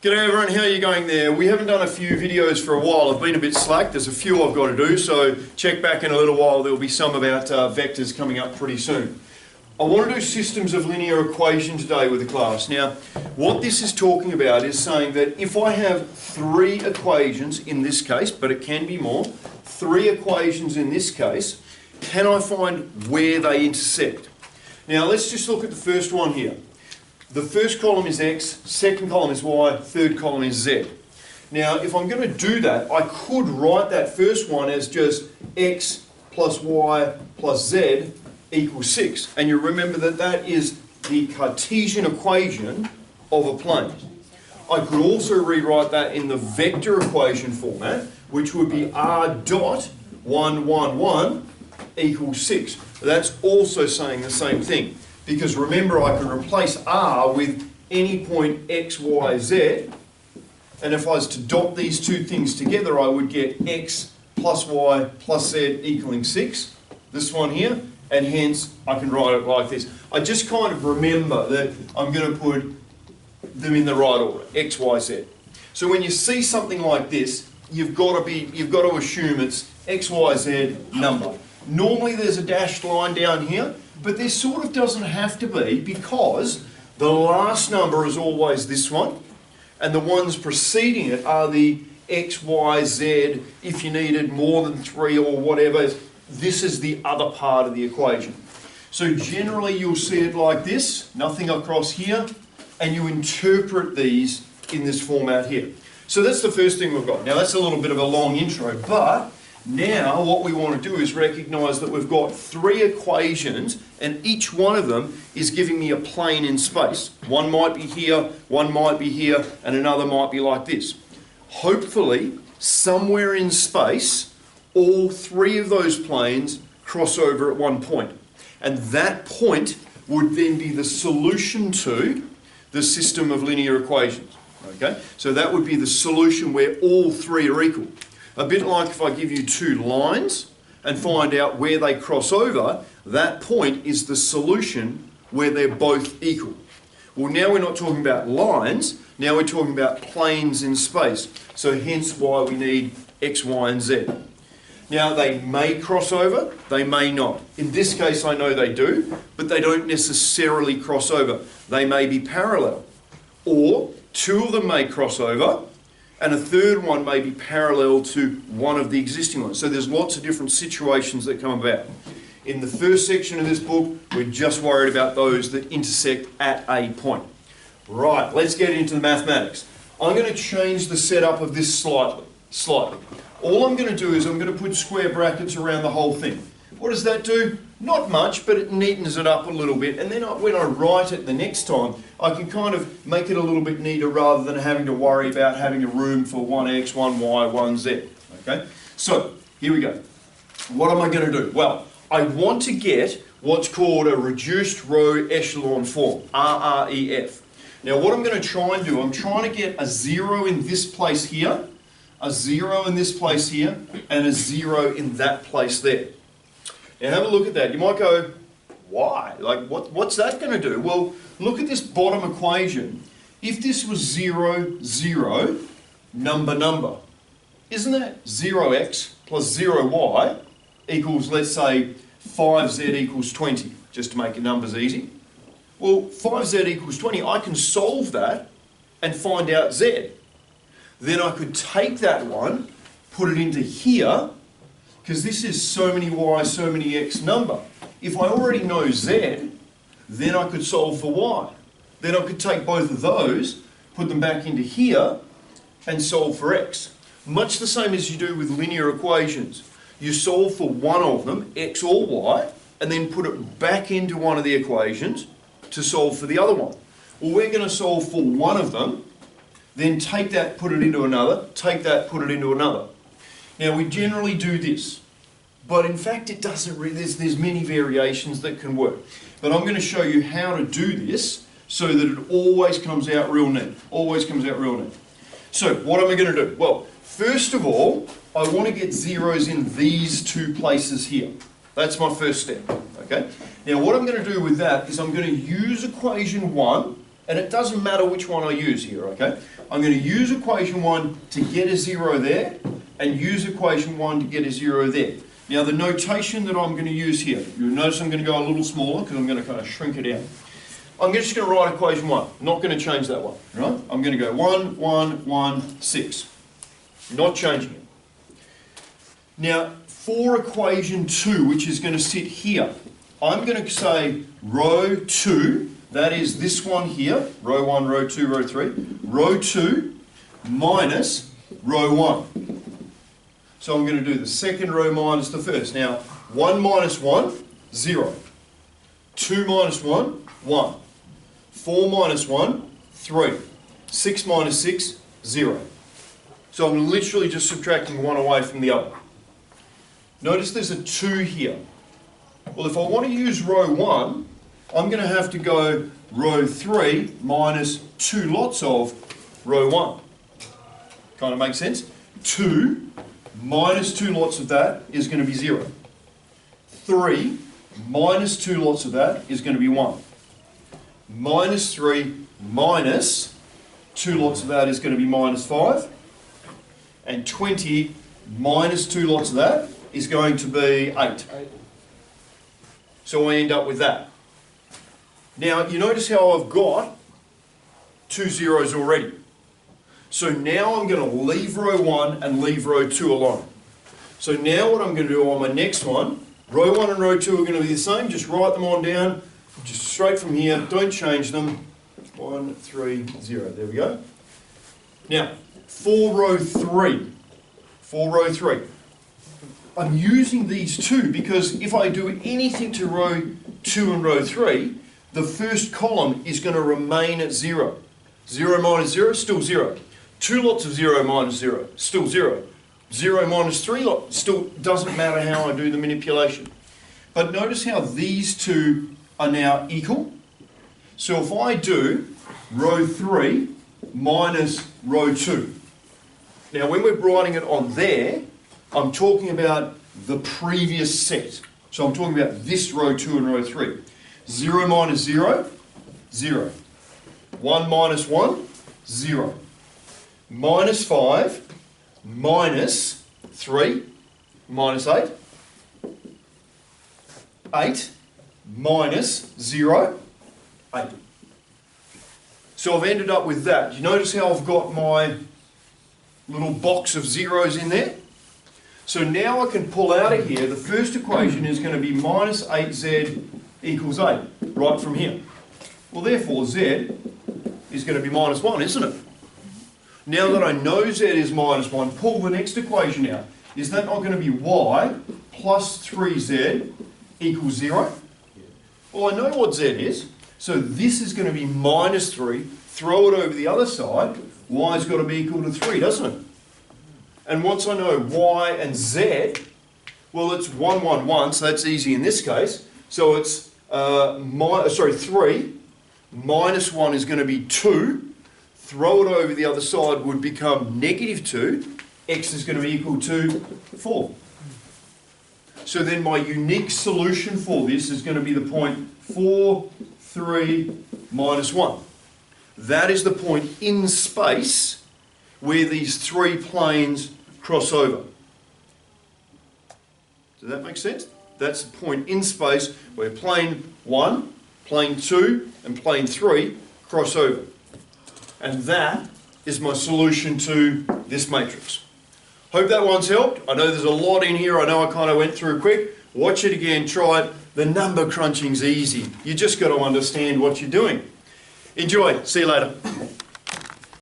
G'day everyone, how are you going there? We haven't done a few videos for a while. I've been a bit slack. There's a few I've got to do, so check back in a little while. There'll be some about vectors coming up pretty soon. I want to do systems of linear equation today with the class. Now, what this is talking about is saying that if I have three equations in this case, but it can be more, three equations in this case, can I find where they intersect? Now, let's just look at the first one here. The first column is x, second column is y, third column is z. Now, if I'm going to do that, I could write that first one as just x plus y plus z equals 6. And you remember that that is the Cartesian equation of a plane. I could also rewrite that in the vector equation format, which would be r dot 1, 1, 1 equals 6. That's also saying the same thing. Because remember, I can replace r with any point x, y, z, and if I was to dot these two things together, I would get x plus y plus z equaling 6, this one here, and hence I can write it like this. I just kind of remember that I'm going to put them in the right order, x, y, z. So when you see something like this, you've got to assume it's x, y, z number. Normally there's a dashed line down here, but there sort of doesn't have to be because the last number is always this one and the ones preceding it are the x, y, z. If you needed more than 3 or whatever, this is the other part of the equation. So generally you'll see it like this, nothing across here, and you interpret these in this format here. So that's the first thing we've got. Now that's a little bit of a long intro, but now what we want to do is recognise that we've got three equations and each one of them is giving me a plane in space. One might be here, one might be here, and another might be like this. Hopefully, somewhere in space, all three of those planes cross over at one point. And that point would then be the solution to the system of linear equations. Okay? So that would be the solution where all three are equal. A bit like if I give you two lines and find out where they cross over, that point is the solution where they're both equal. Well, now we're not talking about lines, now we're talking about planes in space. So hence why we need x, y, and z. Now they may cross over, they may not. In this case I know they do, but they don't necessarily cross over. They may be parallel. Or two of them may cross over, and a third one may be parallel to one of the existing ones. So there's lots of different situations that come about. In the first section of this book, we're just worried about those that intersect at a point. Right, let's get into the mathematics. I'm going to change the setup of this slightly. All I'm going to do is I'm going to put square brackets around the whole thing. What does that do? Not much, but it neatens it up a little bit. And then when I write it the next time, I can kind of make it a little bit neater rather than having to worry about having a room for 1x, 1y, 1z. Okay? So, here we go. What am I going to do? Well, I want to get what's called a reduced row echelon form, RREF. Now, what I'm going to try and do, I'm trying to get a 0 in this place here, a 0 in this place here, and a 0 in that place there. Now have a look at that. You might go, why? Like, what's that going to do? Well, look at this bottom equation. If this was 0, 0, number, isn't that 0x plus 0y equals, let's say, 5z equals 20, just to make the numbers easy? Well, 5z equals 20, I can solve that and find out z. Then I could take that one, put it into here, because this is so many y, so many x number. If I already know z, then I could solve for y. Then I could take both of those, put them back into here, and solve for x. Much the same as you do with linear equations. You solve for one of them, x or y, and then put it back into one of the equations to solve for the other one. Well, we're going to solve for one of them, then take that, put it into another, take that, put it into another. Now we generally do this, but in fact it doesn't really, there's many variations that can work. But I'm going to show you how to do this so that it always comes out real neat, always comes out real neat. So what am I going to do? Well, first of all, I want to get zeros in these two places here. That's my first step, okay? Now what I'm going to do with that is I'm going to use equation 1, and it doesn't matter which one I use here, okay? I'm going to use equation 1 to get a 0 there, and use equation 1 to get a 0 there. Now the notation that I'm going to use here, you'll notice I'm going to go a little smaller because I'm going to kind of shrink it out. I'm just going to write equation 1, not going to change that one, right? I'm going to go 1, 1, 1, 6. Not changing it. Now, for equation 2, which is going to sit here, I'm going to say row 2, that is this one here, row 1, row 2, row 3, row 2 minus row 1. So I'm going to do the second row minus the first. Now, 1 minus 1, 0. 2 minus 1, 1. 4 minus 1, 3. 6 minus 6, 0. So I'm literally just subtracting one away from the other. Notice there's a 2 here. Well, if I want to use row 1, I'm going to have to go row 3 minus 2 lots of row 1. Kind of makes sense? 2 minus 2 lots of that is going to be 0. 3 minus 2 lots of that is going to be 1. Minus 3 minus 2 lots of that is going to be minus 5. And 20 minus 2 lots of that is going to be 8. So I end up with that. Now, you notice how I've got 2 zeros already. So now I'm going to leave row 1 and leave row 2 alone. So now what I'm going to do on my next one, row 1 and row 2 are going to be the same. Just write them on down, just straight from here. Don't change them. 1, 3, 0. There we go. Now, for row 3, I'm using these two because if I do anything to row 2 and row 3, the first column is going to remain at 0. 0 minus 0, still 0. 2 lots of 0 minus 0, still 0. 0 minus 3 lots, still doesn't matter how I do the manipulation. But notice how these two are now equal. So if I do row 3 minus row 2. Now when we're writing it on there, I'm talking about the previous set. So I'm talking about this row 2 and row 3. 0 minus 0, 0. 1 minus 1, 0. Minus 5, minus 3, minus 8. 8, minus 0, 8. So I've ended up with that. You notice how I've got my little box of zeros in there? So now I can pull out of here, the first equation is going to be minus 8z equals 8, right from here. Well, therefore, z is going to be minus 1, isn't it? Now that I know z is minus 1, pull the next equation out. Is that not going to be y plus 3z equals 0? Well, I know what z is, so this is going to be minus 3. Throw it over the other side, y's got to be equal to 3, doesn't it? And once I know y and z, well, it's 1, 1, 1, so that's easy in this case. So it's 3 minus 1 is going to be 2. Throw it over the other side would become negative 2. X is going to be equal to 4. So then my unique solution for this is going to be the point 4, 3, minus 1. That is the point in space where these three planes cross over. Does that make sense? That's the point in space where plane 1, plane 2 and plane 3 cross over. And that is my solution to this matrix. Hope that one's helped. I know there's a lot in here. I know I kind of went through quick. Watch it again, try it. The number crunching's easy. You just got to understand what you're doing. Enjoy. See you later.